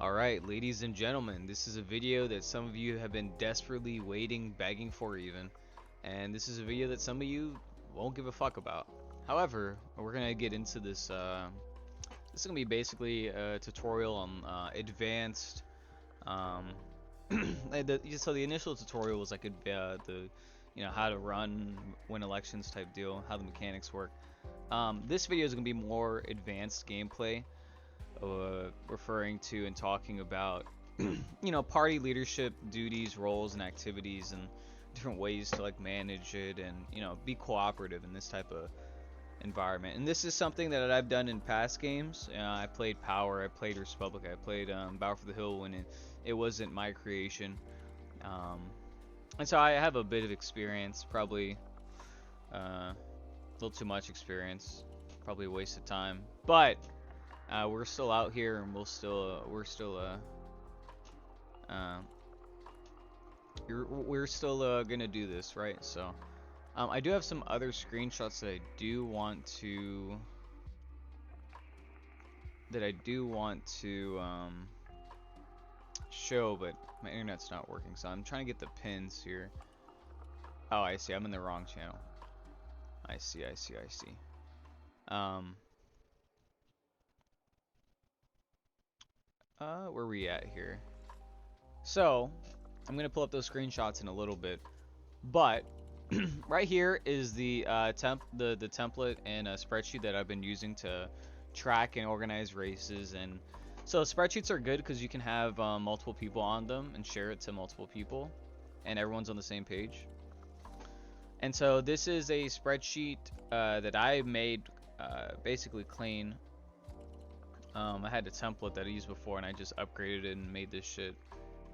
Alright, ladies and gentlemen, this is a video that some of you have been desperately waiting, begging for even. And this is a video that some of you won't give a fuck about. However, we're gonna get into this, this is gonna be basically a tutorial on advanced, um, so the initial tutorial was like how to run, win elections type deal, how the mechanics work. This video is gonna be more advanced gameplay, referring to and talking about party leadership duties, roles, and activities, and different ways to like manage it and be cooperative in this type of environment. And this is something that I've done in past games. I played Power, I played Republic, I played Battle for the Hill when it wasn't my creation, and so I have a bit of experience, probably a little too much experience, probably a waste of time, but we're still out here, and uh, we're still gonna do this, right? So, I do have some other screenshots that I do want to show, but my internet's not working, so I'm trying to get the pins here. Oh, I see. I'm in the wrong channel. I see. Um, where we at here? So, I'm gonna pull up those screenshots in a little bit, but right here is the the template and a spreadsheet that I've been using to track and organize races. And so spreadsheets are good because you can have multiple people on them and share it to multiple people, and everyone's on the same page. And so this is a spreadsheet that I made basically clean. I had a template that I used before, and I just upgraded it and made this shit.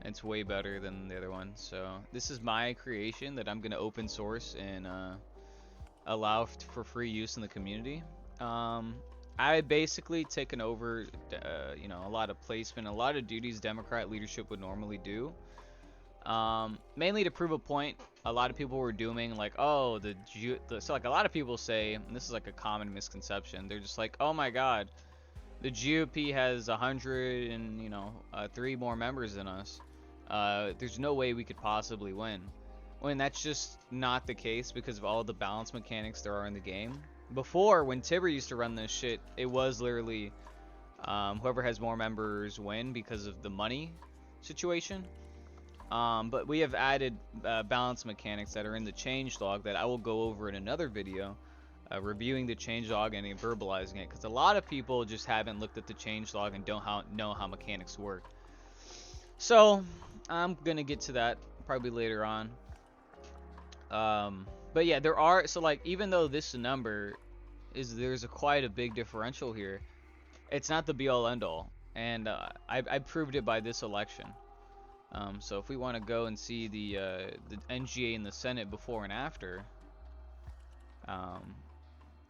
It's way better than the other one. So this is my creation that I'm gonna open source and allow for free use in the community. I basically taken over, a lot of placement, a lot of duties Democrat leadership would normally do. Mainly to prove a point. A lot of people were dooming like, oh, so like a lot of people say, and this is like a common misconception. They're just like, oh my God, the GOP has 3 more members than us. There's no way we could possibly win. When that's just not the case because of all the balance mechanics there are in the game. Before, when Tibber used to run this shit, it was literally whoever has more members win because of the money situation. But we have added balance mechanics that are in the changelog that I will go over in another video, reviewing the changelog and verbalizing it, because a lot of people just haven't looked at the changelog and don't know how mechanics work. So I'm gonna get to that probably later on. But yeah, there are, so like, even though this number there's quite a big differential here, it's not the be all end all, and I proved it by this election. So if we want to go and see the NGA in the Senate before and after,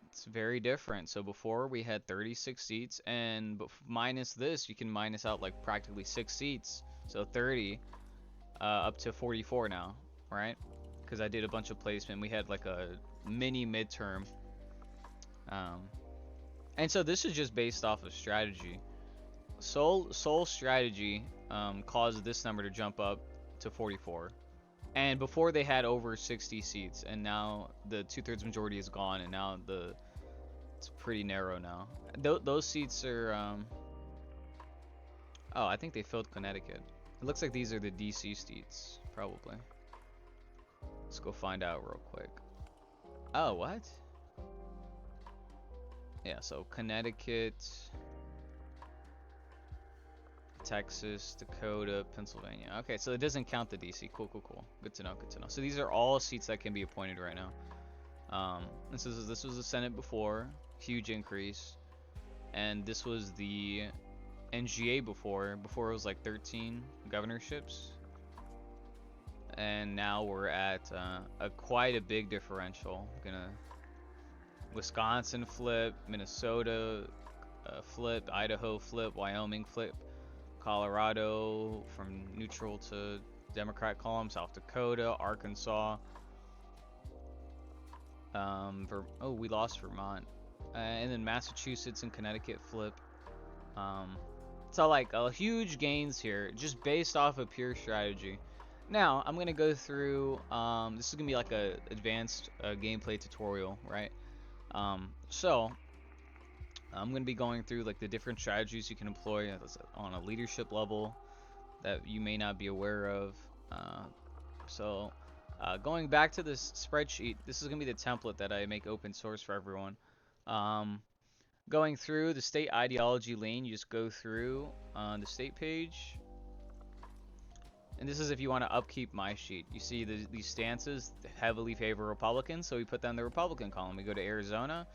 it's very different. So before we had 36 seats, and minus this, you can minus out like practically 6 seats, so 30 up to 44 now, right? Because I did a bunch of placement. We had like a mini midterm, and so this is just based off of strategy. Sole strategy caused this number to jump up to 44, and before they had over 60 seats, and now the 2/3 majority is gone, and now it's pretty narrow now. Those seats are oh, I think they filled Connecticut. It looks like these are the DC seats, probably. Let's go find out real quick. Oh, what? Yeah, so Connecticut, Texas, Dakota, Pennsylvania. Okay, so it doesn't count the DC. Cool. Good to know. So these are all seats that can be appointed right now. This was the Senate before, huge increase, and this was the NGA before. Before it was like 13 governorships, and now we're at quite a big differential. Wisconsin flip, Minnesota flip, Idaho flip, Wyoming flip, Colorado from neutral to Democrat column, South Dakota, Arkansas. We lost Vermont, and then Massachusetts and Connecticut flip. So like huge gains here just based off of pure strategy. Now I'm gonna go through. This is gonna be like a advanced gameplay tutorial, right? So I'm gonna be going through like the different strategies you can employ on a leadership level that you may not be aware of. So going back to this spreadsheet, this is gonna be the template that I make open source for everyone. Going through the state ideology lane, you just go through on the state page. And this is if you want to upkeep my sheet. You see these stances heavily favor Republicans, so we put them in the Republican column. We go to Arizona,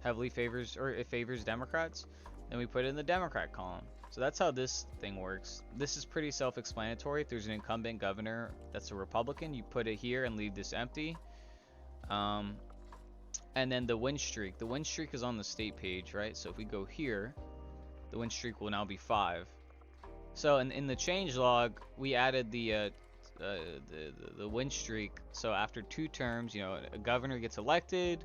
heavily favors, or it favors Democrats, and we put it in the Democrat column. So that's how this thing works. This is pretty self-explanatory. If there's an incumbent governor that's a Republican, you put it here and leave this empty. And then the win streak. The win streak is on the state page, right? So if we go here, the win streak will now be 5. So in the change log, we added the win streak. So after 2 terms, you know, a governor gets elected,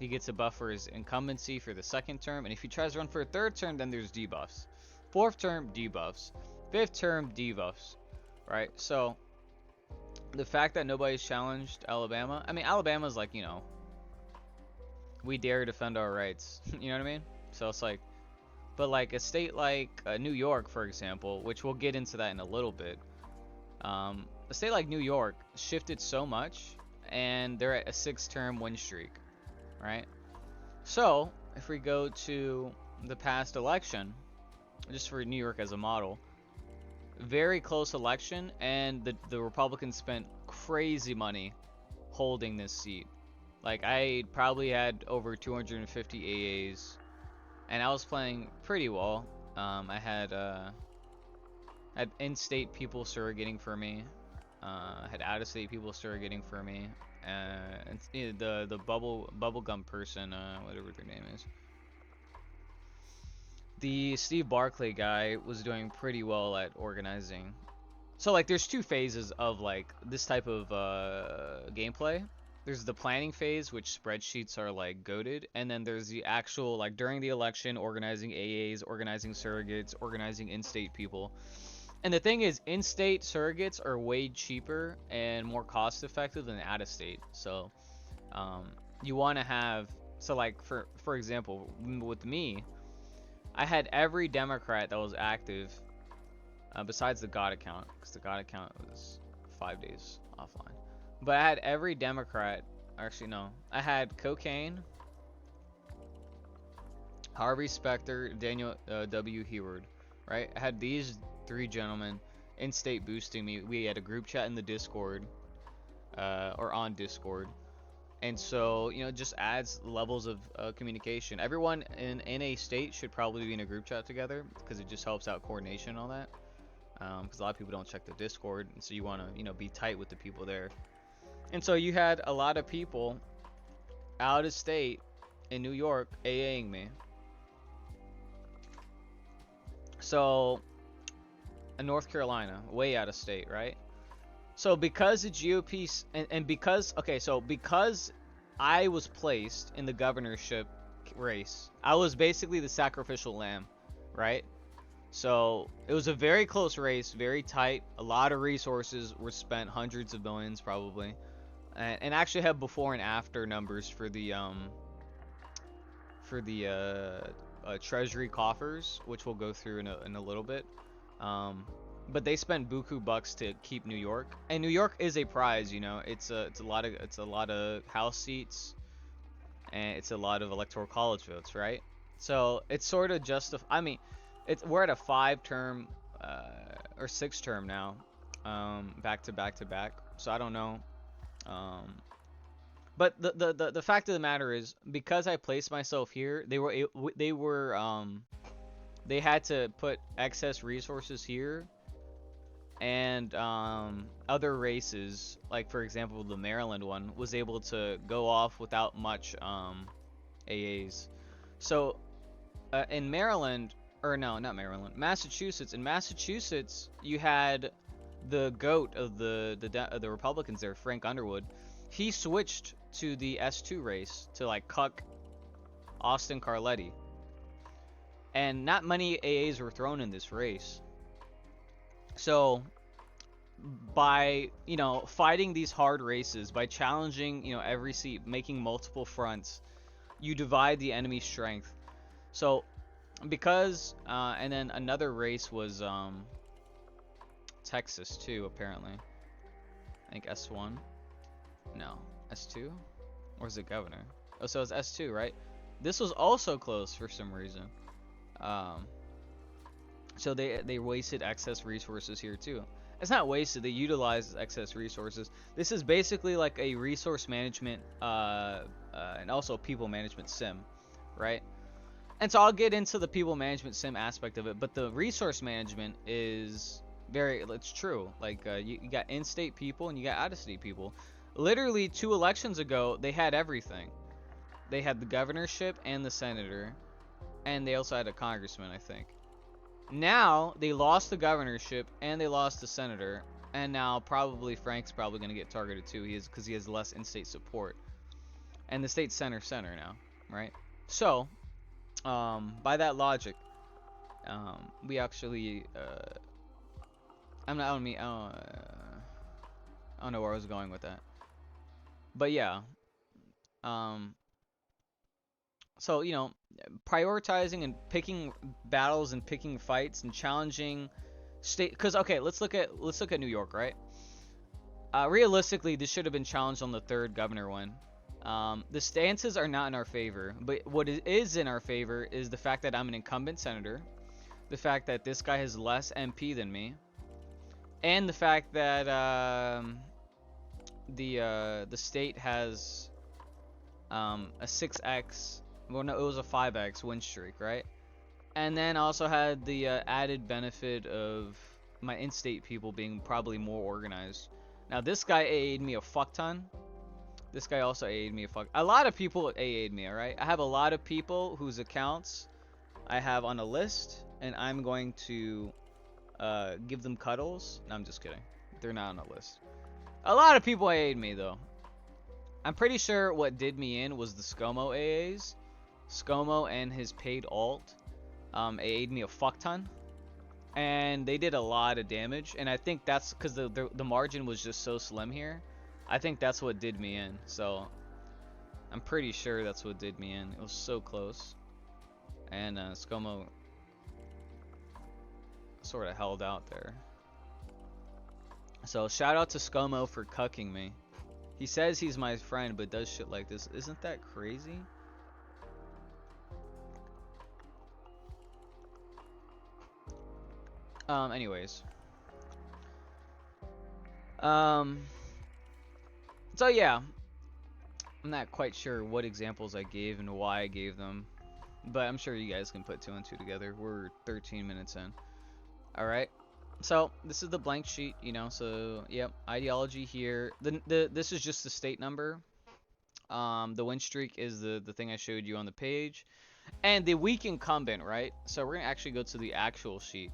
he gets a buff for his incumbency for the 2nd term, and if he tries to run for a 3rd term, then there's debuffs. 4th term, debuffs. 5th term, debuffs. Right? So the fact that nobody's challenged Alabama, I mean, Alabama's like, you know, we dare defend our rights. You know what I mean? So it's like, but like a state like New York, for example, which we'll get into that in a little bit. A state like New York shifted so much, and they're at a 6-term win streak, right? So if we go to the past election, just for New York as a model, very close election, and the Republicans spent crazy money holding this seat. Like I probably had over 250 AAs. And I was playing pretty well. I had in-state people surrogating for me. Had out-of-state people surrogating for me. And the bubblegum person, whatever their name is. The Steve Barclay guy was doing pretty well at organizing. So like, there's 2 phases of like this type of gameplay. There's the planning phase, which spreadsheets are like goated, and then there's the actual, like, during the election, organizing AAs, organizing surrogates, organizing in-state people. And the thing is, in-state surrogates are way cheaper and more cost-effective than out-of-state. So you want to have, so like for example, with me, I had every Democrat that was active, besides the God account, because the God account was 5 days offline. But I had every Democrat, actually no, I had Cocaine, Harvey Specter, Daniel W. Heward, right? I had these 3 gentlemen in-state boosting me. We had a group chat in the Discord, or on Discord. And so, you know, it just adds levels of communication. Everyone in a state should probably be in a group chat together, because it just helps out coordination and all that. Because a lot of people don't check the Discord, and so you want to, you know, be tight with the people there. And so you had a lot of people out of state in New York AAing me. So in North Carolina, way out of state, right? So because the GOP and because, okay, so because I was placed in the governorship race, I was basically the sacrificial lamb, right? So it was a very close race, very tight. A lot of resources were spent, hundreds of millions probably. And actually have before and after numbers for the treasury coffers, which we'll go through in a little bit. But they spent buku bucks to keep New York, and New York is a prize. You know, it's a lot of house seats, and it's a lot of electoral college votes, right? So it's sort of I mean, we're at a 5-term or 6-term now, back to back to back. So I don't know. But the fact of the matter is, because I placed myself here, they had to put excess resources here, and other races, like for example the Maryland one, was able to go off without much AAs. So in Maryland, or no, not Maryland, Massachusetts. In Massachusetts, you had the goat of the Republicans there, Frank Underwood. He switched to the S2 race to like cuck Austin Carletti. and not many AAs were thrown in this race. So by, you know, fighting these hard races, by challenging, you know, every seat, making multiple fronts, you divide the enemy strength. So because and then another race was Texas too, apparently. I think S1. No, S2? Or is it governor? Oh, so it's S2, right? This was also close for some reason. So they wasted excess resources here too. It's not wasted, they utilized excess resources. This is basically like a resource management and also people management sim, right? And so I'll get into the people management sim aspect of it, but the resource management is it's true. Like you got in-state people and you got out-of-state people. Literally 2 elections ago, they had everything. They had the governorship and the senator, and they also had a congressman, I think. Now they lost the governorship and they lost the senator, and now probably Frank's probably going to get targeted too. Because he has less in-state support, and the state's center now, right? So by that logic, we actually I don't know where I was going with that, but yeah. So, you know, prioritizing and picking battles and picking fights and challenging state, because okay, let's look at New York, right? Realistically, this should have been challenged on the 3rd governor one. The stances are not in our favor, but what is in our favor is the fact that I'm an incumbent senator, the fact that this guy has less MP than me, and the fact that the state has a 6x, well, no, it was a 5x win streak, right? And then also had the added benefit of my in-state people being probably more organized. Now this guy AA'd me a fuck ton. This guy also AA'd me a lot of people AA'd me, alright? I have a lot of people whose accounts I have on a list, and I'm going to give them cuddles. No, I'm just kidding. They're not on a list. A lot of people AA'd me though. I'm pretty sure what did me in was the ScoMo AAs. ScoMo and his paid alt AA'd me a fuck ton, and they did a lot of damage, and I think that's because the margin was just so slim here. I think that's what did me in, so I'm pretty sure that's what did me in. It was so close, and ScoMo sort of held out there. So shout out to ScoMo for cucking me. He says he's my friend but does shit like this. Isn't that crazy? Anyways. So yeah. I'm not quite sure what examples I gave and why I gave them, but I'm sure you guys can put 2 and 2 together. We're 13 minutes in. Alright. So this is the blank sheet, you know, so yep, ideology here. This is just the state number. The win streak is the thing I showed you on the page. And the weak incumbent, right? So we're gonna actually go to the actual sheet.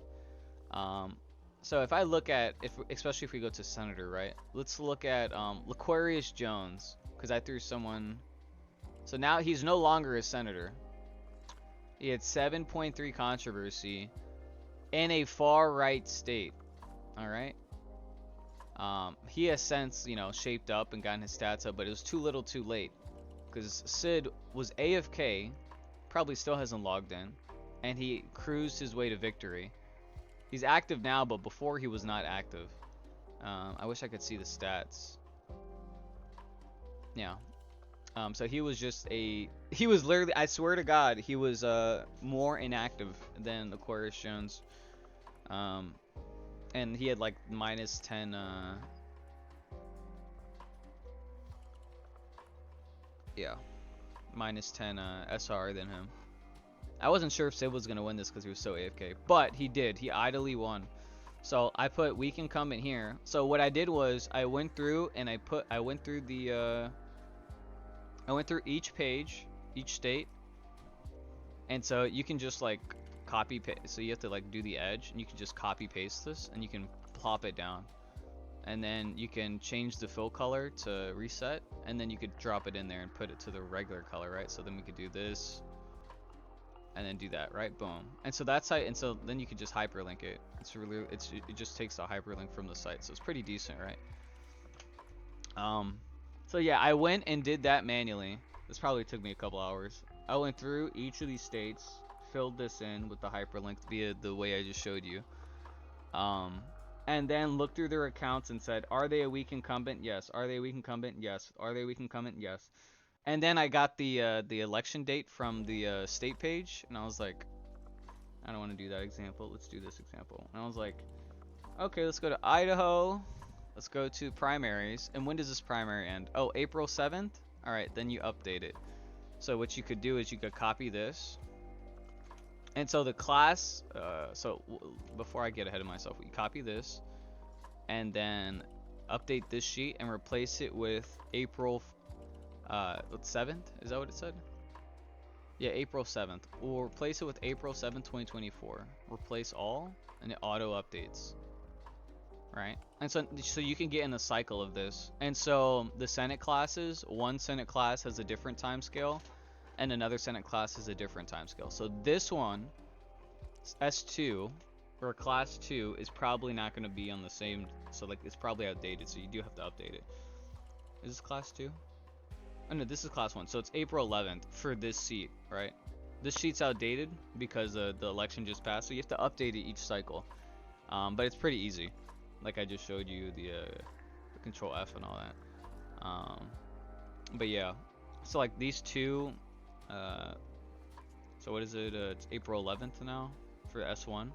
So if I look at, especially if we go to senator, right? Let's look at L'Aquarius Jones, because I threw someone. So now he's no longer a senator. He had 7.3 controversy in a far right state. All right. He has since, you know, shaped up and gotten his stats up, but it was too little, too late, because Sid was AFK, probably still hasn't logged in, and he cruised his way to victory. He's active now, but before he was not active. I wish I could see the stats. Yeah. So he was just he was literally, I swear to God, he was more inactive than Aquarius Jones. And he had like minus 10 yeah, minus 10 SR than him. I wasn't sure if Sid was gonna win this because he was so AFK, but he did. He idly won. So I put weak incumbent here. So what I did was I went through and I went through each page, each state, and so you can just like copy paste. So you have to like do the edge, and you can just copy paste this, and you can plop it down, and then you can change the fill color to reset, and then you could drop it in there and put it to the regular color, right? So then we could do this. and then do that, right? Boom. And so that's how, and so then you could just hyperlink it. It just takes the hyperlink from the site, so it's pretty decent, right? So yeah, I went and did that manually. This probably took me a couple hours. I went through each of these states, filled this in with the hyperlink via the way I just showed you. And then looked through their accounts and said, are they a weak incumbent? Yes. Are they a weak incumbent? Yes. Are they a weak incumbent? Yes. And then I got the election date from the state page, and I was like, I don't want to do that example. Let's do this example. And I was like, okay, let's go to Idaho. Let's go to primaries. And when does this primary end? Oh, April 7th? All right, then you update it. So what you could do is you could copy this. And so the class, before I get ahead of myself, we copy this and then update this sheet and replace it with April 7th? Is that what it said? Yeah, April 7th. We'll replace it with April 7th, 2024. Replace all, and it auto updates. Right? And so you can get in the cycle of this. And so the Senate classes, one Senate class has a different time scale, and another Senate class has a different time scale. So this one, S2, or class 2, is probably not going to be on the same, so like it's probably outdated, so you do have to update it. Is this class 2? Oh no, this is class 1, so it's April 11th for this seat, right? This sheet's outdated because the election just passed, so you have to update it each cycle. But it's pretty easy. Like I just showed you the control F and all that. But yeah, so like these two, so what is it? It's April 11th now for S1.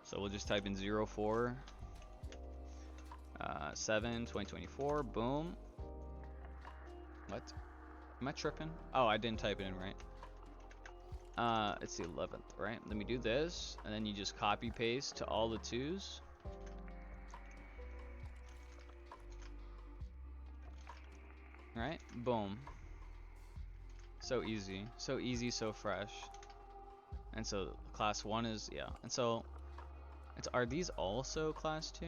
So we'll just type in 04 7 2024. Boom. What? Am I tripping? Oh, I didn't type it in right. It's the 11th, right? Let me do this, and then you just copy paste to all the 2s. Right? Boom. So easy, so fresh. And so class 1 is, yeah. And so are these also class 2?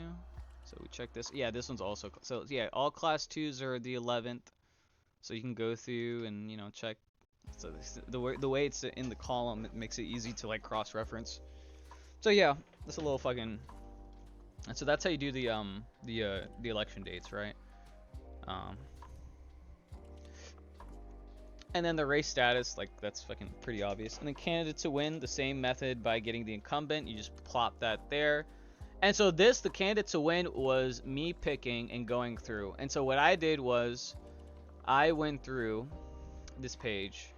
So we check this. Yeah, this one's also, so yeah, all class 2s are the 11th. So you can go through and, you know, check. So the way it's in the column, it makes it easy to like cross-reference. So yeah, that's a little fucking. And so that's how you do the election dates, right? And then the race status, like that's fucking pretty obvious. And then candidate to win, the same method by getting the incumbent. You just plop that there. And so the candidate to win was me picking and going through. And so what I did was I went through this page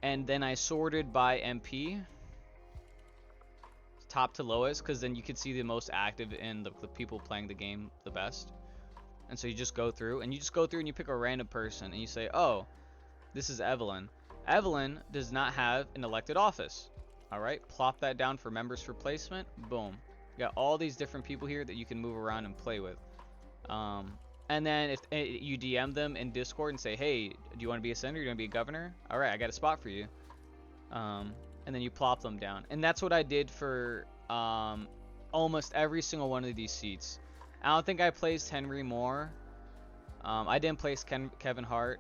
and then I sorted by MP, top to lowest, because then you could see the most active and the people playing the game the best. And so you just go through and you pick a random person and you say, oh, this is Evelyn. Evelyn does not have an elected office. All right, plop that down for members for placement. Boom. You got all these different people here that you can move around and play with. And then if you DM them in Discord and say, hey, do you want to be a senator? Do you want to be a governor? All right, I got a spot for you. And then you plop them down. And that's what I did for almost every single one of these seats. I don't think I placed Henry Moore. I didn't place Kevin Hart.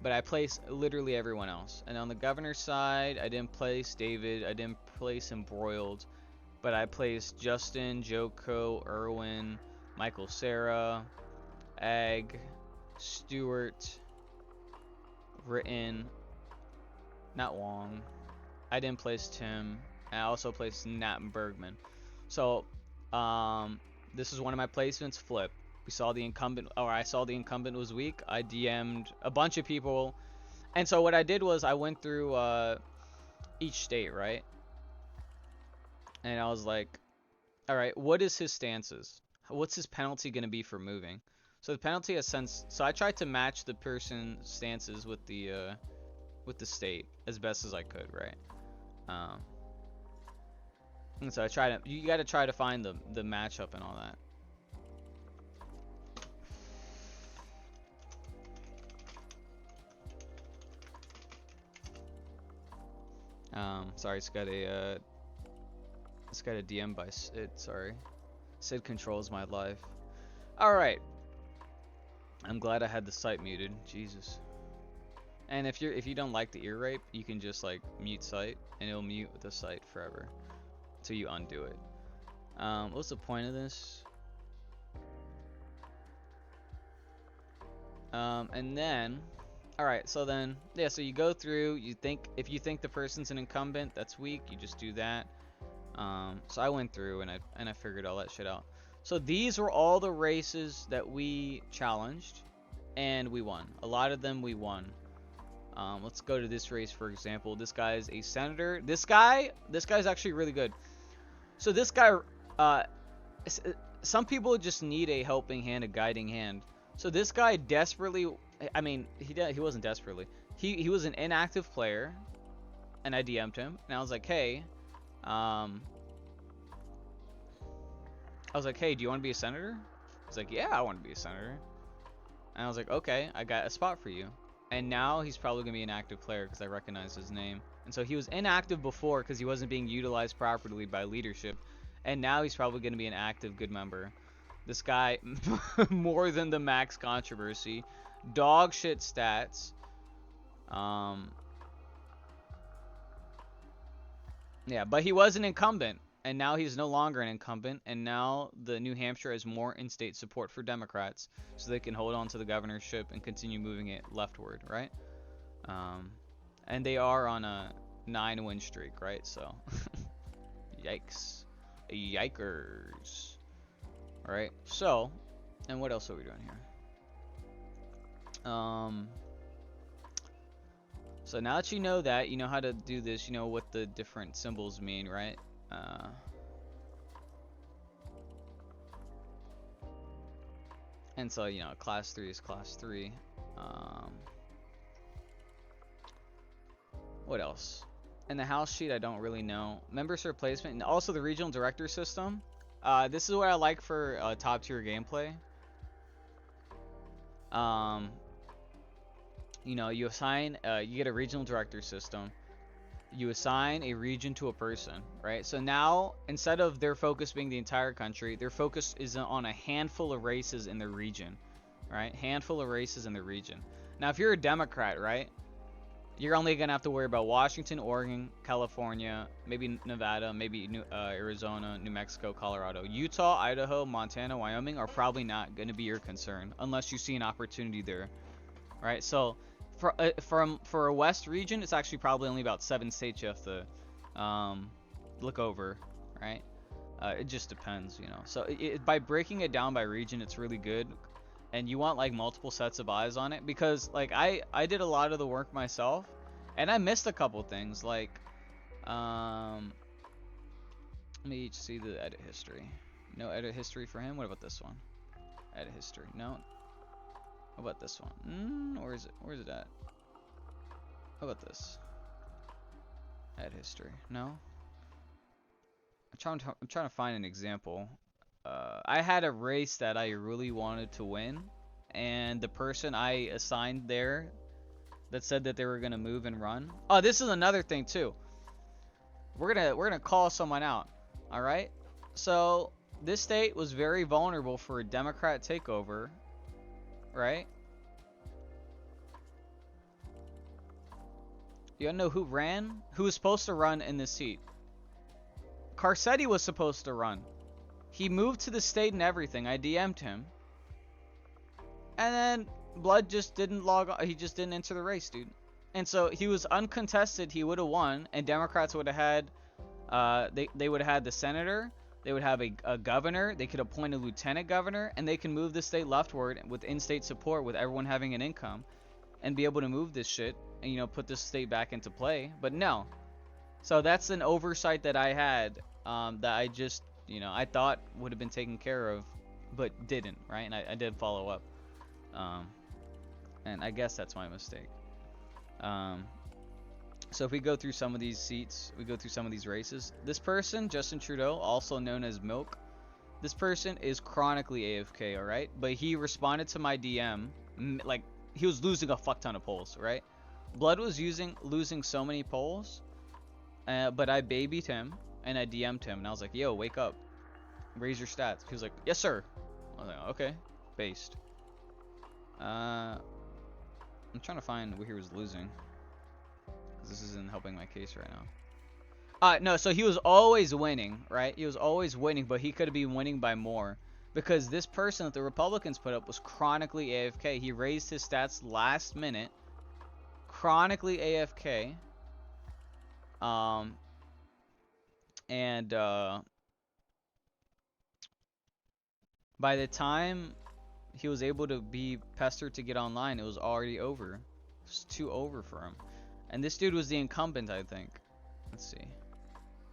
But I placed literally everyone else. And on the governor's side, I didn't place David. I didn't place Embroiled. But I placed Justin, Joko, Irwin, Michael Cera, Egg, Stewart, Ritten, not Wong. I didn't place Tim. And I also placed Nat Bergman. So, this is one of my placements. Flip. We saw the incumbent, or I saw the incumbent was weak. I DM'd a bunch of people. And so what I did was I went through each state, right? And I was like, all right, what is his stances? What's his penalty going to be for moving? So the penalty has sense. So I tried to match the person's stances with the state as best as I could, right? And so I tried to. You got to try to find the matchup and all that. Sorry, it's got a DM by Sid. Sorry, Sid controls my life. All right. I'm glad I had the site muted. Jesus. And if you don't like the ear rape, you can just like mute site, and it'll mute the site forever until you undo it. What's the point of this? And then, all right, so then, yeah, so you go through, you think, if you think the person's an incumbent that's weak, you just do that. So I went through and I figured all that shit out. So these were all the races that we challenged, and we won. A lot of them we won. Let's go to this race, for example. This guy is a senator. This guy's actually really good. So this guy, some people just need a helping hand, a guiding hand. So this guy desperately, I mean, he wasn't desperately. He was an inactive player, and I DM'd him, and I was like, hey, I was like, hey, do you want to be a senator? He's like, yeah, I want to be a senator. And I was like, okay, I got a spot for you. And now he's probably going to be an active player because I recognize his name. And so he was inactive before because he wasn't being utilized properly by leadership. And now he's probably going to be an active good member. This guy, more than the max controversy. Dog shit stats. Yeah, but he was an incumbent. And now he's no longer an incumbent. And now the New Hampshire has more in-state support for Democrats. So they can hold on to the governorship and continue moving it leftward, right? And they are on a 9-win streak, right? So, yikes. Yikers. Alright, so, and what else are we doing here? So now that you know that, you know how to do this, you know what the different symbols mean, right? And so, you know, class 3 is class 3. What else? In the house sheet, I don't really know. Members replacement, and also the regional director system. This is what I like for top tier gameplay. You know, you assign, you get a regional director system. You assign a region to a person, right? So now, instead of their focus being the entire country, their focus is on a handful of races in the region, right? Handful of races in the region. Now, if you're a Democrat, right, you're only going to have to worry about Washington, Oregon, California, maybe Nevada, maybe Arizona, New Mexico, Colorado. Utah, Idaho, Montana, Wyoming are probably not going to be your concern unless you see an opportunity there, right? So for a West region, it's actually probably only about 7 states you have to look over, right? It just depends, you know. So by breaking it down by region, it's really good. And you want like multiple sets of eyes on it, because like I did a lot of the work myself, and I missed a couple things. Like let me see the edit history. No edit history for him. What about this one? Edit history. No. What about this one? Where is it at? How about this? Edit history. No. I'm trying to find an example. I had a race that I really wanted to win, and the person I assigned there that said that they were gonna move and run. Oh, this is another thing too. We're gonna call someone out. All right. So this state was very vulnerable for a Democrat takeover, right? You gotta know who ran, who was supposed to run in this seat. Garcetti was supposed to run. He moved to the state and everything. I DM'd him. And then Blood just didn't log on. He just didn't enter the race, dude. And so he was uncontested. He would have won. And Democrats would have had, they would have had the senator. They would have a governor. They could appoint a lieutenant governor. And they can move the state leftward with in-state support, with everyone having an income. And be able to move this shit. And, you know, put this state back into play. But no. So that's an oversight that I had, that I just, you know, I thought would have been taken care of, but didn't, right? And I did follow up. And I guess that's my mistake. So if we go through some of these seats, we go through some of these races. This person, Justin Trudeau, also known as Milk, this person is chronically AFK, alright? But he responded to my DM, like, he was losing a fuck ton of polls, right? Blood was losing so many polls, but I babied him. And I DM'd him, and I was like, yo, wake up. Raise your stats. He was like, yes, sir. I was like, okay. Based. Let I'm trying to find where he was losing, because this isn't helping my case right now. No, so he was always winning, right? He was always winning, but he could have been winning by more. Because this person that the Republicans put up was chronically AFK. He raised his stats last minute. Chronically AFK. And by the time he was able to be pestered to get online, it was already over. It was too over for him. And this dude was the incumbent, I think. Let's see.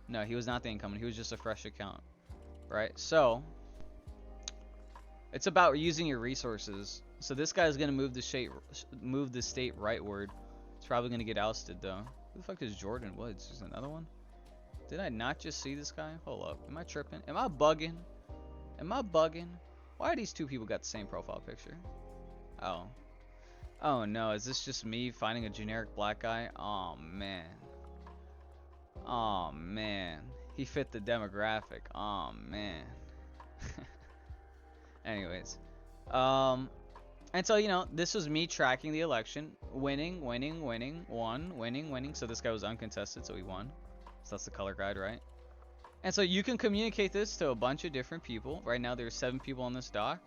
No, he was not the incumbent. He was just a fresh account. Right? So, it's about using your resources. So this guy's going to move the state rightward. He's probably going to get ousted, though. Who the fuck is Jordan Woods? Is another one? Did I not just see this guy? Hold up. Am I tripping? Am I bugging? Am I bugging? Why are these two people got the same profile picture? Oh. Oh no, is this just me finding a generic black guy? Oh man. Oh man. He fit the demographic. Oh man. Anyways. And so, you know, this was me tracking the election. Winning, winning, winning. Won, winning, winning. So this guy was uncontested, so he won. So that's the color guide, right? And so you can communicate this to a bunch of different people. Right now there's 7 people on this dock.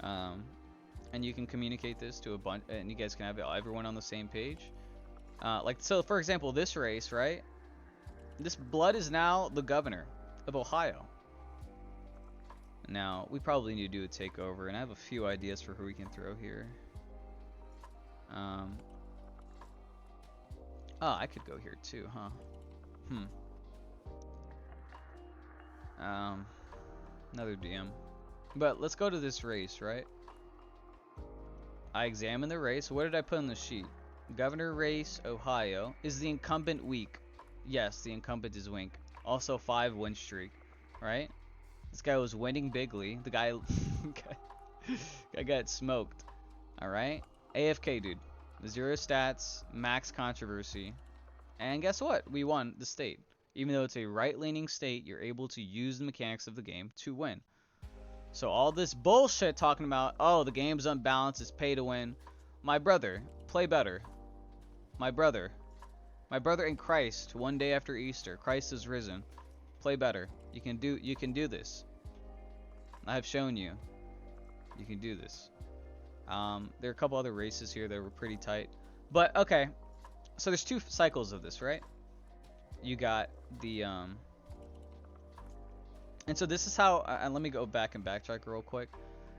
And you can communicate this to a bunch, and you guys can have everyone on the same page. Like, so for example, this race, right? This Blood is now the governor of Ohio. Now, we probably need to do a takeover, and I have a few ideas for who we can throw here. Oh, I could go here too, huh? Another DM. But let's go to this race, right? I examined the race. What did I put on the sheet? Governor race, Ohio. Is the incumbent weak? Yes, the incumbent is weak. Also 5 win streak, right? This guy was winning bigly. The guy, guy got smoked. Alright? AFK, dude. 0 stats, max controversy. And guess what? We won the state. Even though it's a right-leaning state, you're able to use the mechanics of the game to win. So all this bullshit talking about, oh, the game's unbalanced, it's pay to win. My brother, play better. My brother in Christ, one day after Easter, Christ is risen. Play better. You can do this. I have shown you. You can do this. There are a couple other races here that were pretty tight. But, okay. So there's 2 cycles of this, right? You got the, and so this is how, let me go back and backtrack real quick.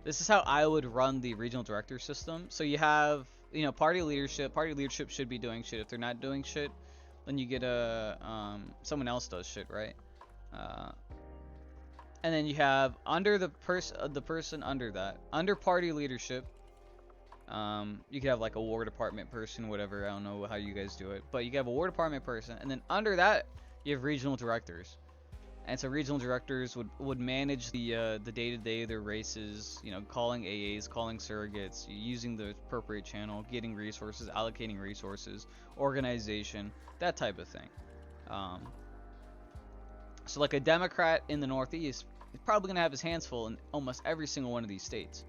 This is how I would run the regional director system. So you have, you know, party leadership. Party leadership should be doing shit. If they're not doing shit, then you get someone else does shit, right? And then you have under the person under that, under party leadership, you could have like a war department person, whatever. I don't know how you guys do it, but you can have a war department person, and then under that you have regional directors. And so regional directors would manage the day-to-day of their races, you know, calling AAs, calling surrogates, using the appropriate channel, getting resources, allocating resources, organization, that type of thing. So like a Democrat in the Northeast is probably going to have his hands full in almost every single one of these states.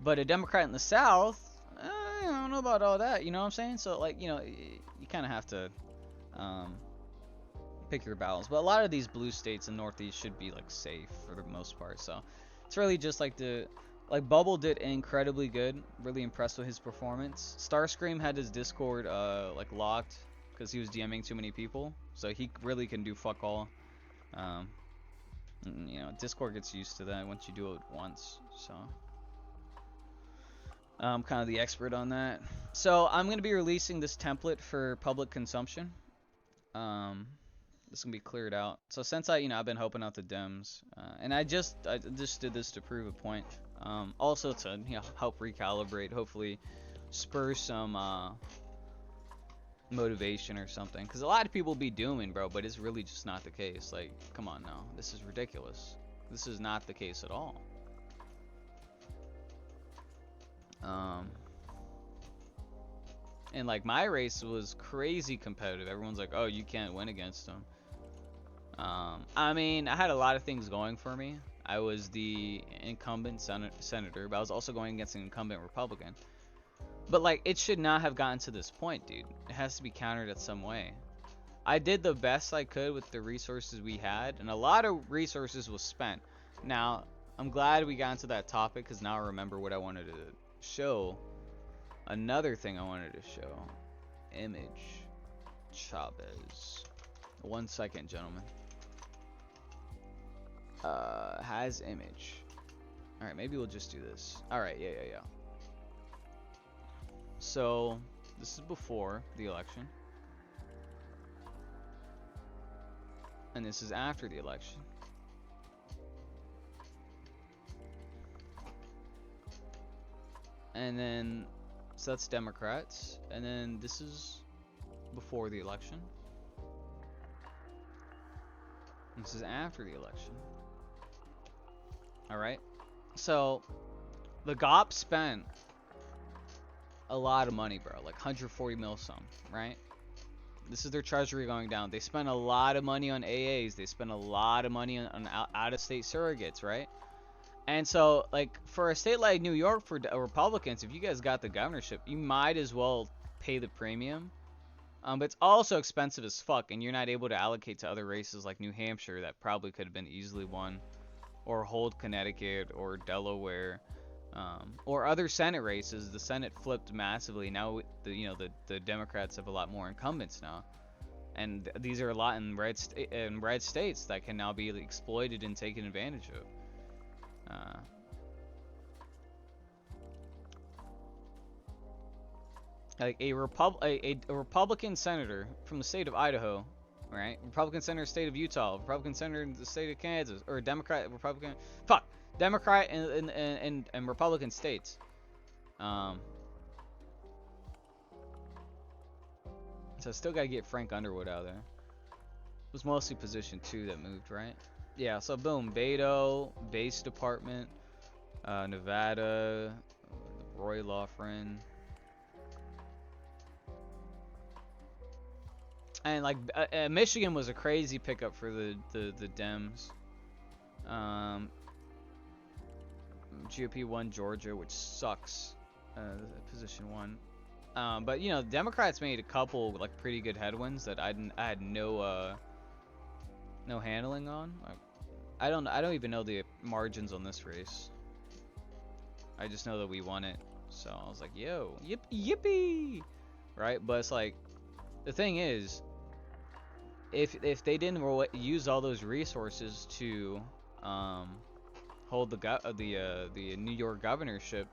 But a Democrat in the South, I don't know about all that, you know what I'm saying? So like, you know, you kind of have to pick your battles. But a lot of these blue states in Northeast should be like safe for the most part. So it's really just like Bubble did incredibly good. Really impressed with his performance. Starscream had his Discord like locked because he was DMing too many people. So he really can do fuck all. You know, Discord gets used to that once you do it once. So I'm kind of the expert on that. So I'm going to be releasing this template for public consumption. This can be cleared out. So since I've been helping out the Dems, and I just did this to prove a point. Also to help recalibrate, hopefully spur some motivation or something. Because a lot of people be dooming, bro, but it's really just not the case. Like, come on now, this is ridiculous. This is not the case at all. And like my race was crazy competitive. Everyone's like, oh, you can't win against them. I mean, I had a lot of things going for me. I was the incumbent senator, but I was also going against an incumbent Republican. But like, it should not have gotten to this point, dude. It has to be countered at some way. I did the best I could with the resources we had, and a lot of resources was spent. Now, I'm glad we got into that topic, because now I remember what I wanted to show. Another thing I wanted to show. Image. Chavez. 1 second, gentlemen. Has image. Alright, maybe we'll just do this. Alright, yeah. So, this is before the election. And this is after the election. And then, so that's Democrats. And then this is before the election. This is after the election. Alright. So, the GOP spent a lot of money, bro. Like 140 mil some, right? This is their treasury going down. They spent a lot of money on AAs. They spent a lot of money on out-of-state surrogates, right? And so, like, for a state like New York, for Republicans, if you guys got the governorship, you might as well pay the premium. But it's also expensive as fuck, and you're not able to allocate to other races like New Hampshire that probably could have been easily won, or hold Connecticut or Delaware, or other Senate races. The Senate flipped massively. Now the Democrats have a lot more incumbents now, and these are a lot in red states that can now be exploited and taken advantage of. Like a Republican senator from the state of Idaho, right? Republican senator state of Utah, Republican senator in the state of Kansas, or Democrat, Republican, Democrat and Republican states. So still gotta get Frank Underwood out there. It was mostly position 2 that moved, right? Yeah, so boom, Beto, Base Department, Nevada, Roy Loughran. And like Michigan was a crazy pickup for the Dems. GOP won Georgia, which sucks. Position 1. But you know, Democrats made a couple like pretty good headwinds that I had no handling on. I don't even know the margins on this race. I just know that we won it. So I was like, yo, yippee, right? But it's like, the thing is, if they didn't use all those resources to hold the New York governorship,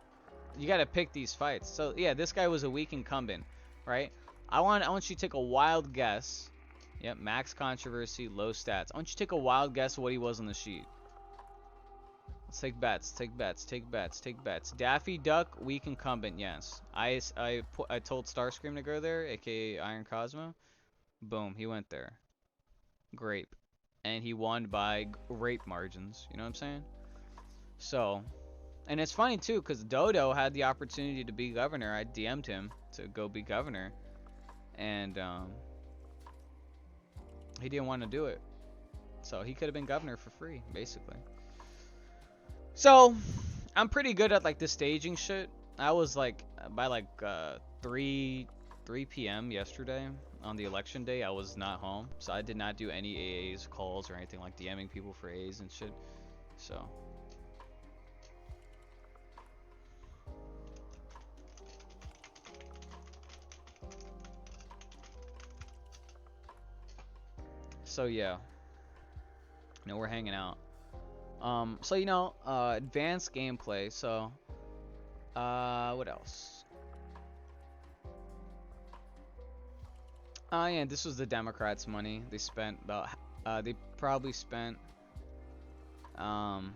you got to pick these fights. So yeah, this guy was a weak incumbent, right? I want you to take a wild guess. Yep, max controversy, low stats. I want you to take a wild guess of what he was on the sheet. Let's take bets. Daffy Duck, weak incumbent. Yes. I told Starscream to go there, aka Iron Cosmo. Boom, he went there. Grape. And he won by rape margins. You know what I'm saying? So, and it's funny too, because Dodo had the opportunity to be governor. I DM'd him to go be governor. And he didn't want to do it. So he could have been governor for free, basically. So, I'm pretty good at like the staging shit. I was like, by like 3 p.m. yesterday on the election day, I was not home. So I did not do any AAs, calls, or anything like DMing people for A's and shit. So. So yeah. We're hanging out. So advanced gameplay. So, what else? Yeah, this was the Democrats' money. They spent about, they probably spent, and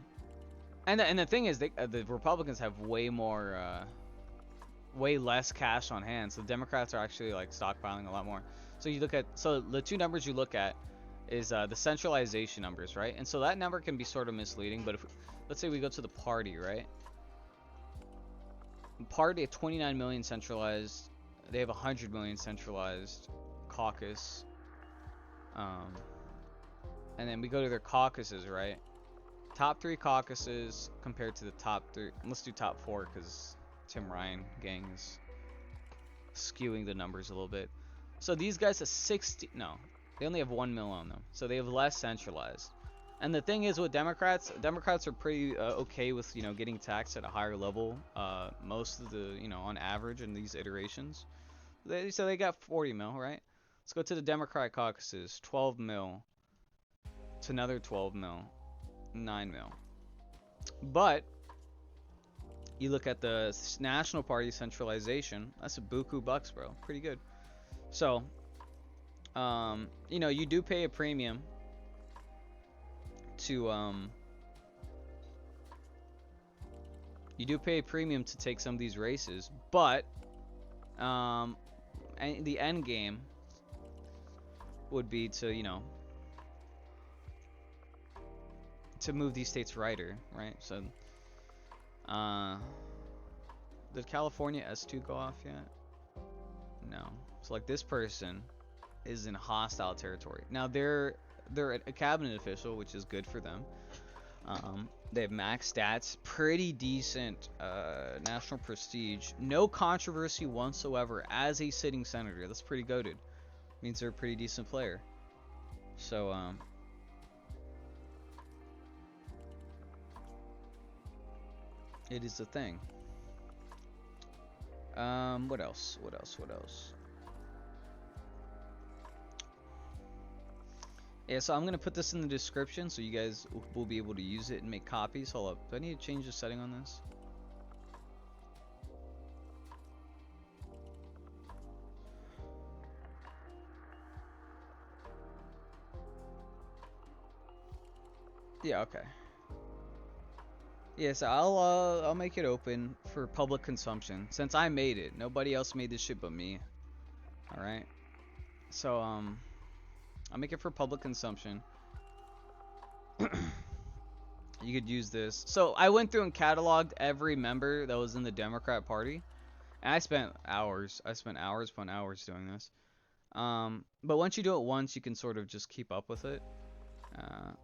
the thing is, the Republicans have way more, way less cash on hand. So the Democrats are actually like stockpiling a lot more. So you look at, so the two numbers you look at is the centralization numbers, right? And so that number can be sort of misleading, but if, let's say we go to the party, right? Party at 29 million centralized. They have 100 million centralized caucus. And then we go to their caucuses, right? Top 3 caucuses compared to the top 3. Let's do top 4 because Tim Ryan gang is skewing the numbers a little bit. So these guys have 60. No, they only have 1 mil on them, so they have less centralized. And the thing is with Democrats are pretty okay with, you know, getting taxed at a higher level. Most of the, you know, on average in these iterations. So they got 40 mil, right? Let's go to the Democratic caucuses. 12 mil to another 12 mil, 9 mil. But you look at the National Party centralization. That's a buku bucks, bro. Pretty good. So, you know, you do pay a premium to take some of these races, but and the end game would be to, you know, to move these states righter, right? So did California S2 go off yet? No. So like this person is in hostile territory. Now they're a cabinet official, which is good for them. They have max stats, pretty decent national prestige, no controversy whatsoever as a sitting senator. That's pretty goated. Means they're a pretty decent player. So it is a thing. What else? Yeah, so I'm gonna put this in the description so you guys will be able to use it and make copies. Hold up, do I need to change the setting on this? Yeah, okay. Yeah, so I'll make it open for public consumption since I made it. Nobody else made this shit but me. All right. So I'll make it for public consumption. You could use this. So I went through and cataloged every member that was in the Democrat Party, and I spent hours. I spent hours upon hours doing this. But once you do it once, you can sort of just keep up with it.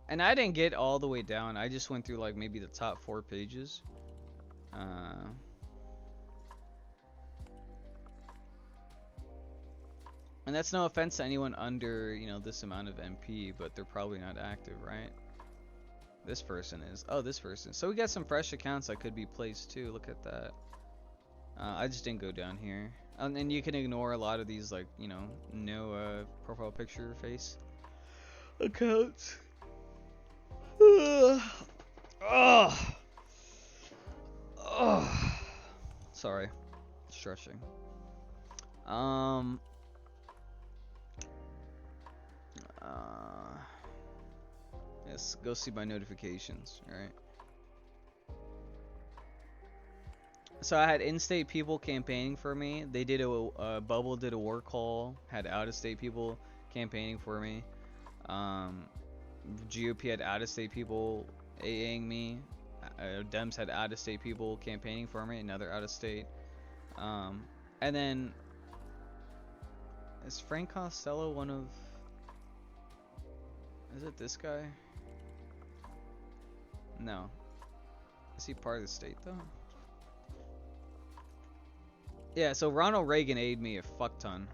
And I didn't get all the way down. I just went through like maybe the top 4 pages. And that's no offense to anyone under, you know, this amount of MP, but they're probably not active, right? This person is. Oh, this person. So we got some fresh accounts that could be placed too. Look at that. I just didn't go down here. And you can ignore a lot of these, like, you know, no profile picture face accounts. Sorry. Stretching. Yes, go see my notifications, right? So I had in-state people campaigning for me. They did Bubble did a work call, had out-of-state people campaigning for me. GOP had out-of-state people AAing me. Dems had out-of-state people campaigning for me, another out-of-state. And then is Frank Costello one of? Is it this guy? No. Is he part of the state though? Yeah, so Ronald Reagan aided me a fuck ton.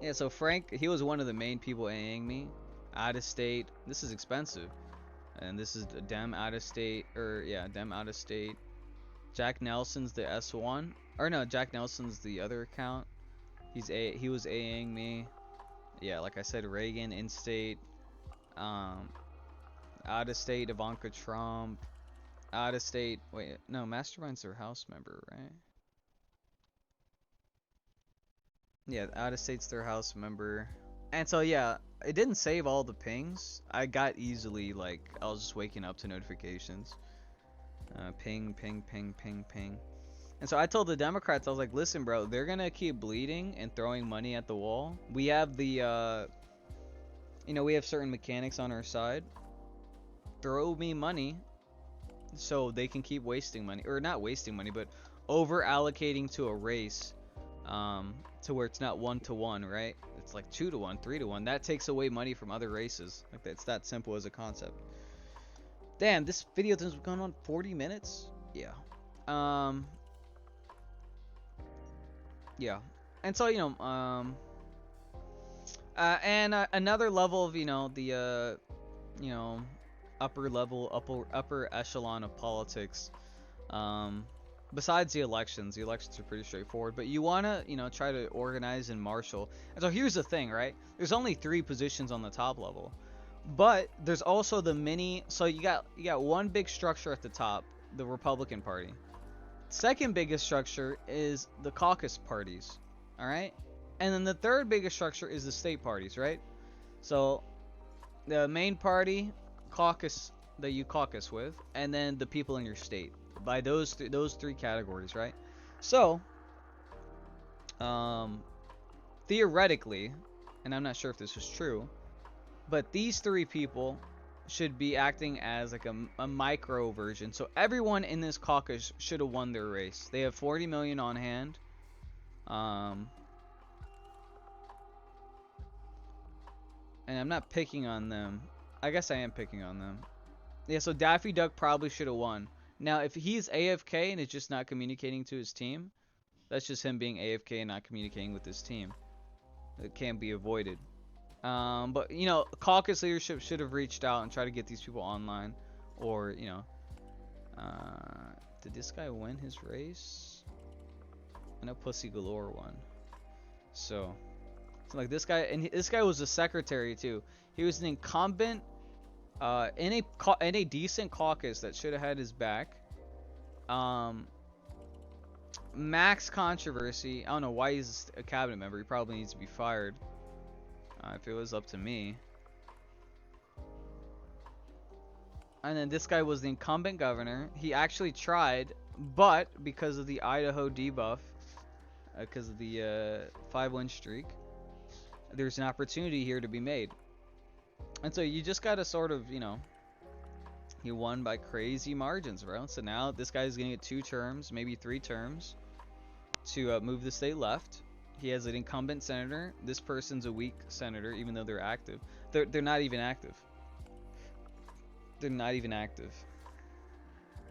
Yeah, so Frank, he was one of the main people AAing me. Out of state. This is expensive. And this is Dem out of state. Or, yeah, Dem out of state. Jack Nelson's the S1. Or no, Jack Nelson's the other account. He was AAing me. Yeah, like I said, Reagan in state. Out of state, Ivanka Trump. Out of state. Wait, no, Mastermind's their House member, right? Yeah, out of state's their House member. And so, yeah, it didn't save all the pings. I got easily, like, I was just waking up to notifications. Ping, ping, ping, ping, ping. And so I told the Democrats, I was like, listen, bro, they're gonna keep bleeding and throwing money at the wall. We have the, you know, we have certain mechanics on our side. Throw me money so they can keep wasting money. Or not wasting money, but over allocating to a race. To where it's not 1-to-1, right? It's like 2-to-1, 3-to-1. That takes away money from other races. Like, it's that simple as a concept. Damn, this video has been going on 40 minutes? Yeah. Yeah. And so, another level of, the, you know, upper echelon of politics. Besides the elections are pretty straightforward, but you want to, try to organize and marshal. And so here's the thing, right? There's only 3 positions on the top level. But there's also the mini, so you got one big structure at the top, the Republican Party. Second biggest structure is the caucus parties, all right? And then the third biggest structure is the state parties, right? So the main party, caucus that you caucus with, and then the people in your state. By those 3 categories, right? So, theoretically, and I'm not sure if this is true, but these 3 people should be acting as like a micro version. So everyone in this caucus should have won their race. They have 40 million on hand. And I'm not picking on them. I guess I am picking on them. Yeah, so Daffy Duck probably should have won. Now, if he's AFK and is just not communicating to his team, that's just him being AFK and not communicating with his team. It can't be avoided. But, caucus leadership should have reached out and tried to get these people online. Or, did this guy win his race? I know Pussy Galore won. So like this guy, and this guy was a secretary too. He was an incumbent in a decent caucus that should have had his back. Max controversy. I don't know why he's a cabinet member. He probably needs to be fired. If it was up to me. And then this guy was the incumbent governor. He actually tried, but because of the Idaho debuff, because of the 5-win streak, there's an opportunity here to be made. And so you just gotta sort of, he won by crazy margins, bro. So now this guy's gonna get 2 terms, maybe 3 terms, to move the state left. He has an incumbent senator. This person's a weak senator, even though they're active. They're not even active. They're not even active.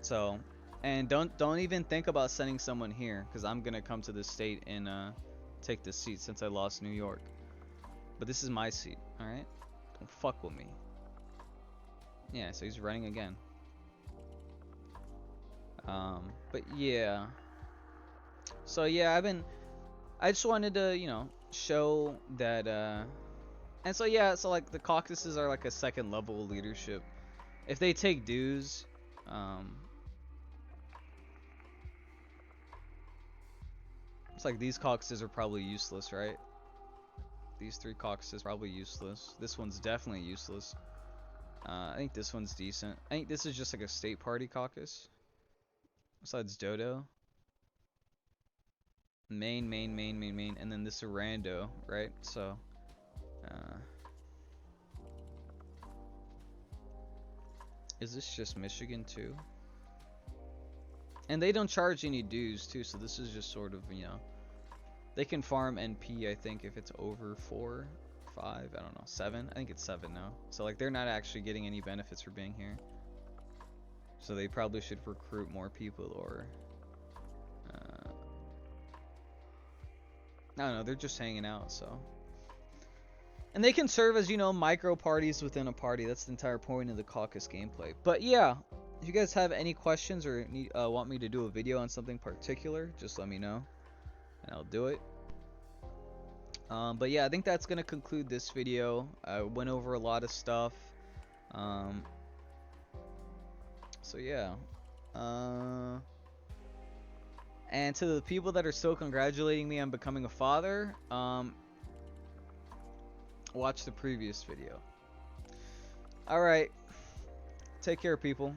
So, and don't even think about sending someone here, because I'm gonna come to this state and take this seat since I lost New York. But this is my seat, all right? Don't fuck with me. Yeah, so he's running again. But yeah. So yeah, I just wanted to, show that, and so yeah, so like the caucuses are like a second level of leadership. If they take dues, it's like these caucuses are probably useless, right? These 3 caucuses probably useless. This one's definitely useless. I think this one's decent. I think this is just like a state party caucus. Besides Dodo. Main, and then this is rando, right? So, is this just Michigan too? And they don't charge any dues too, so this is just sort of, they can farm NP, I think, if it's over 4, 5, I don't know, 7. I think it's 7 now. So like they're not actually getting any benefits for being here. So they probably should recruit more people, or I don't know, they're just hanging out, so. And they can serve as, micro parties within a party. That's the entire point of the caucus gameplay. But yeah, if you guys have any questions or want me to do a video on something particular, just let me know and I'll do it. But yeah, I think that's gonna conclude this video. I went over a lot of stuff. So yeah. And to the people that are still congratulating me on becoming a father, watch the previous video. Alright. Take care, people.